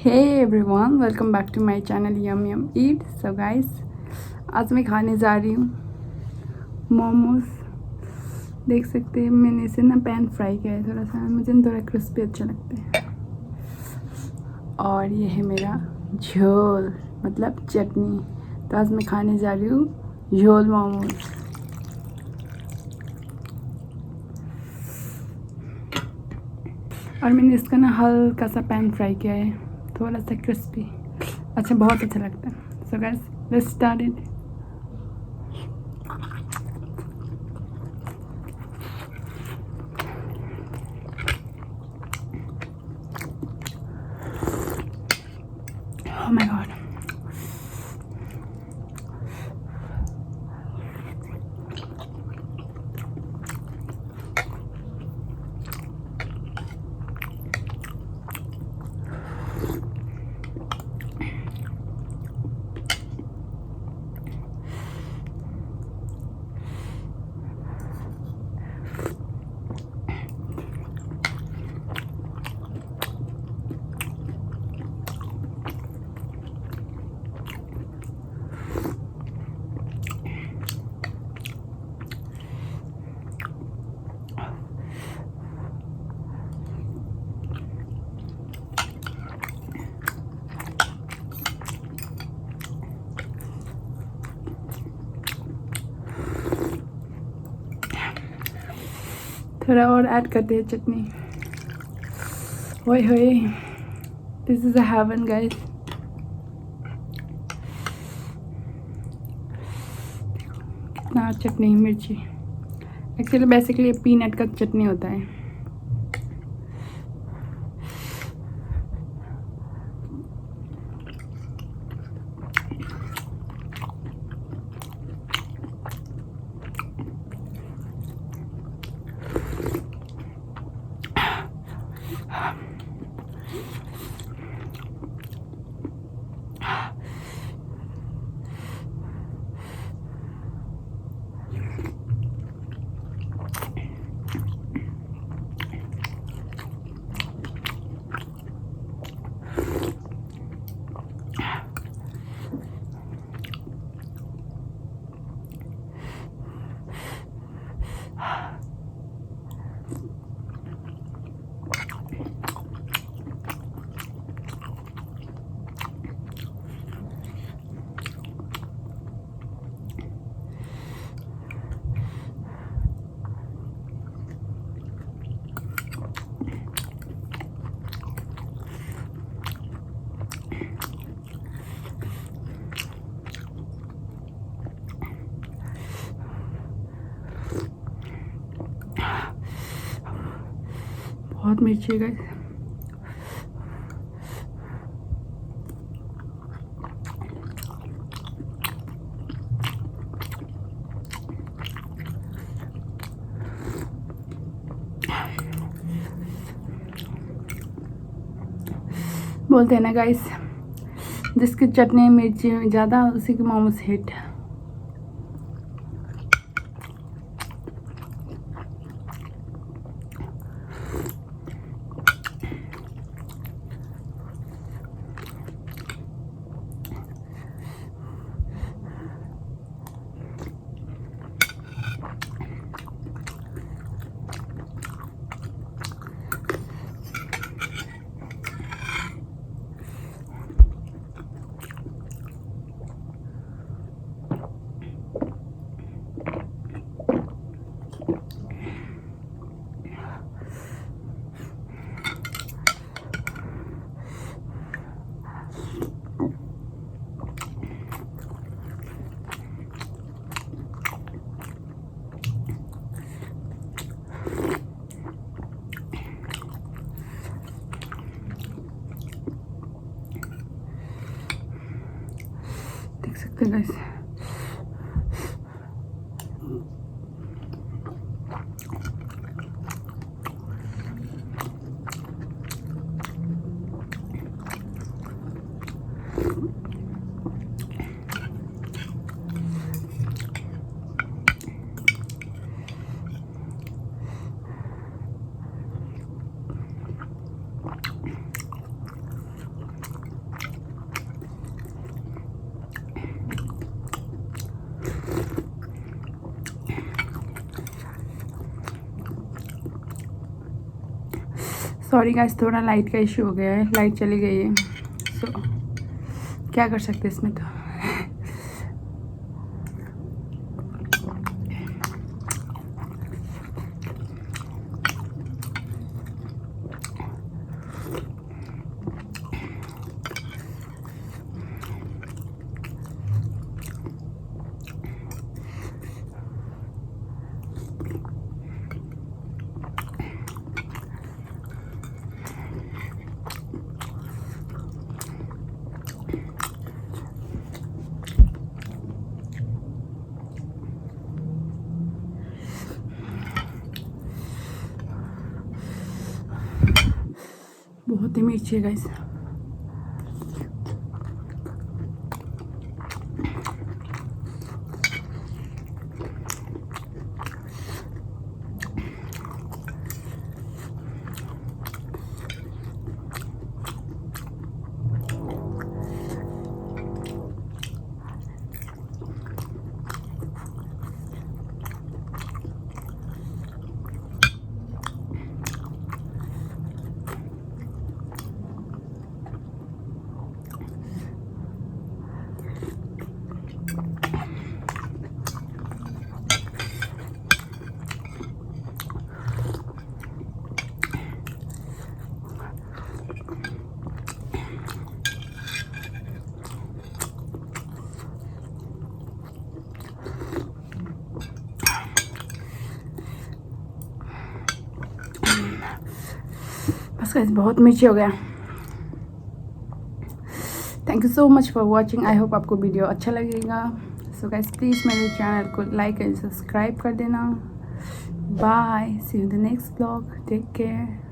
Hey everyone, welcome back to my channel yum yum eat. So guys, आज मैं खाने जा रही हूँ मोमोज। देख सकते हैं मैंने इसे ना पैन फ्राई किया है थोड़ा सा, मुझे ना थोड़ा क्रिस्पी अच्छे लगते हैं। और ये है मेरा झोल मतलब चटनी। तो आज मैं खाने जा रही हूँ झोल मोमोज। और मैंने इसका ना हल्का सा पैन फ्राई किया है, थोड़ा सा क्रिस्पी। अच्छा, बहुत अच्छा लगता है। So guys, let's start it. Oh my god. थोड़ा और ऐड करते हैं चटनी। ओए होए, this is a heaven guys. कितना चटनी, मिर्ची। एक्चुअली बेसिकली पीनट का चटनी होता है। बहुत मिर्ची है गाइस। बोलते हैं ना गाइस, जिसकी चटनी मिर्ची ज़्यादा उसी की मोमोज हिट। देख सकते हैं गाइस, सॉरी गाइस, थोड़ा लाइट का इशू हो गया है, लाइट चली गई है, सो क्या कर सकते हैं इसमें तो। बहुत ही मिर्ची है गाइस। बस गाइस, बहुत मिर्ची हो गया। Thank you so much for watching. I hope आपको वीडियो अच्छा लगेगा। सो गाइस, प्लीज़ मेरे चैनल को लाइक एंड सब्सक्राइब कर देना। Bye, see you in the next blog, take care.